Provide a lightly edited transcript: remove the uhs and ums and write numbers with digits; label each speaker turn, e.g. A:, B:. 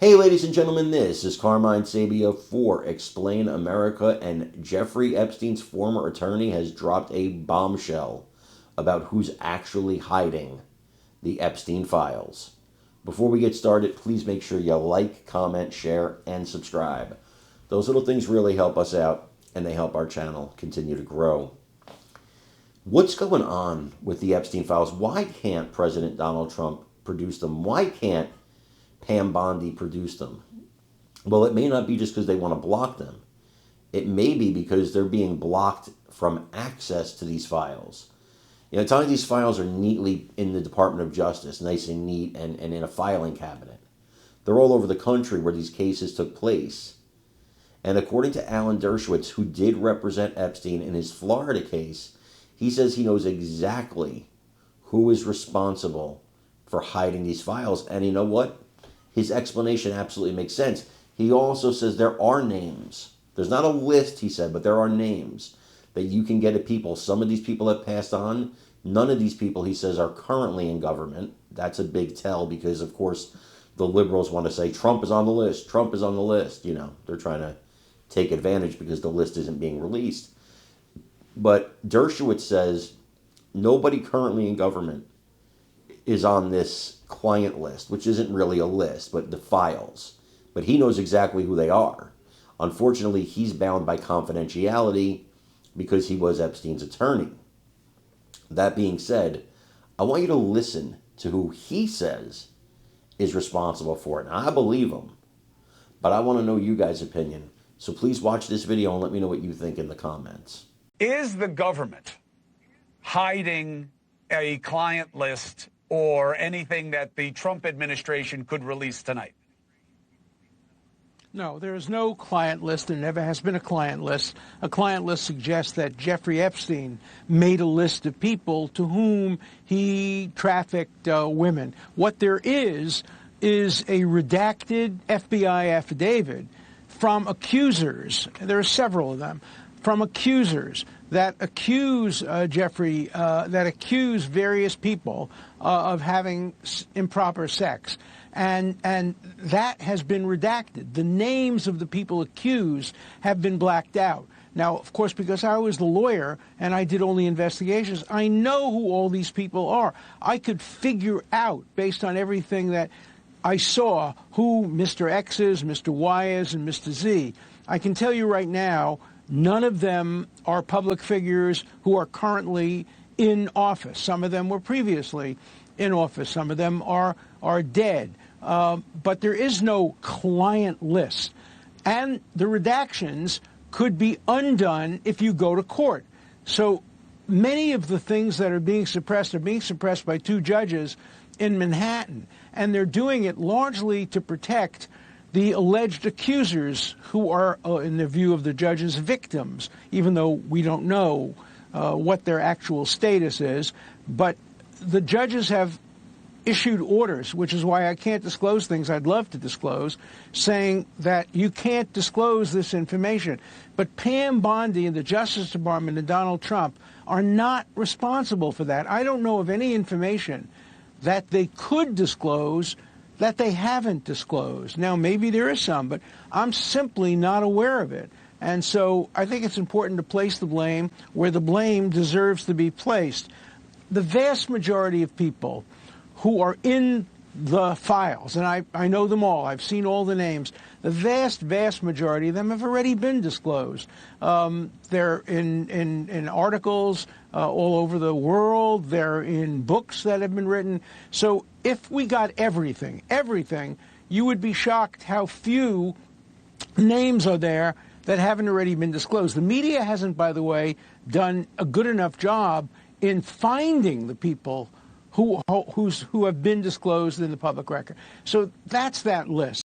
A: Hey, ladies and gentlemen, this is Carmine Sabia for Explain America, and Jeffrey Epstein's former attorney has dropped a bombshell about who's actually hiding the Epstein files. Before we get started, please make sure you like, comment, share, and subscribe. Those little things really help us out, and they help our channel continue to grow. What's going on with the Epstein files? Why can't President Donald Trump produce them? Why can't Pam Bondi produce them? Well, it may not be just because they want to block them. It may be because they're being blocked from access to these files. At times these files are neatly in the Department of Justice, nice and neat, and in a filing cabinet. They're all over the country where these cases took place. And according to Alan Dershowitz, who did represent Epstein in his Florida case, he says he knows exactly who is responsible for hiding these files. And you know what? His explanation absolutely makes sense. He also says there are names. There's not a list, he said, but there are names that you can get at people. Some of these people have passed on. None of these people, he says, are currently in government. That's a big tell because, of course, the liberals want to say Trump is on the list. Trump is on the list. They're trying to take advantage because the list isn't being released. But Dershowitz says nobody currently in government is on this client list, which isn't really a list, but the files. But he knows exactly who they are. Unfortunately, he's bound by confidentiality because he was Epstein's attorney. That being said, I want you to listen to who he says is responsible for it. Now, I believe him, but I want to know you guys' opinion. So please watch this video and let me know what you think in the comments.
B: Is the government hiding a client list or anything that the Trump administration could release tonight?
C: No, there is no client list. There never has been a client list. A client list suggests that Jeffrey Epstein made a list of people to whom he trafficked women. What there is a redacted FBI affidavit from accusers. There are several of them. From accusers that accuse that accuse various people of having improper sex. And that has been redacted. The names of the people accused have been blacked out. Now, of course, because I was the lawyer and I did all the investigations, I know who all these people are. I could figure out, based on everything that I saw, who Mr. X is, Mr. Y is, and Mr. Z. I can tell you right now, none of them are public figures who are currently in office. Some of them were previously in office. Some of them are dead. But there is no client list. And the redactions could be undone if you go to court. So many of the things that are being suppressed by two judges in Manhattan. And they're doing it largely to protect the alleged accusers who are, in the view of the judges, victims, even though we don't know what their actual status is. But the judges have issued orders, which is why I can't disclose things I'd love to disclose, saying that you can't disclose this information. But Pam Bondi and the Justice Department and Donald Trump are not responsible for that. I don't know of any information that they could disclose that they haven't disclosed. Now, maybe there is some, but I'm simply not aware of it. And so I think it's important to place the blame where the blame deserves to be placed. The vast majority of people who are in the files, and I know them all, I've seen all the names, the vast majority of them have already been disclosed. They're in articles all over the world. They're in books that have been written. So if we got everything, you would be shocked how few names are there that haven't already been disclosed. The media hasn't, by the way, done a good enough job in finding the people who have been disclosed in the public record. So that's that list.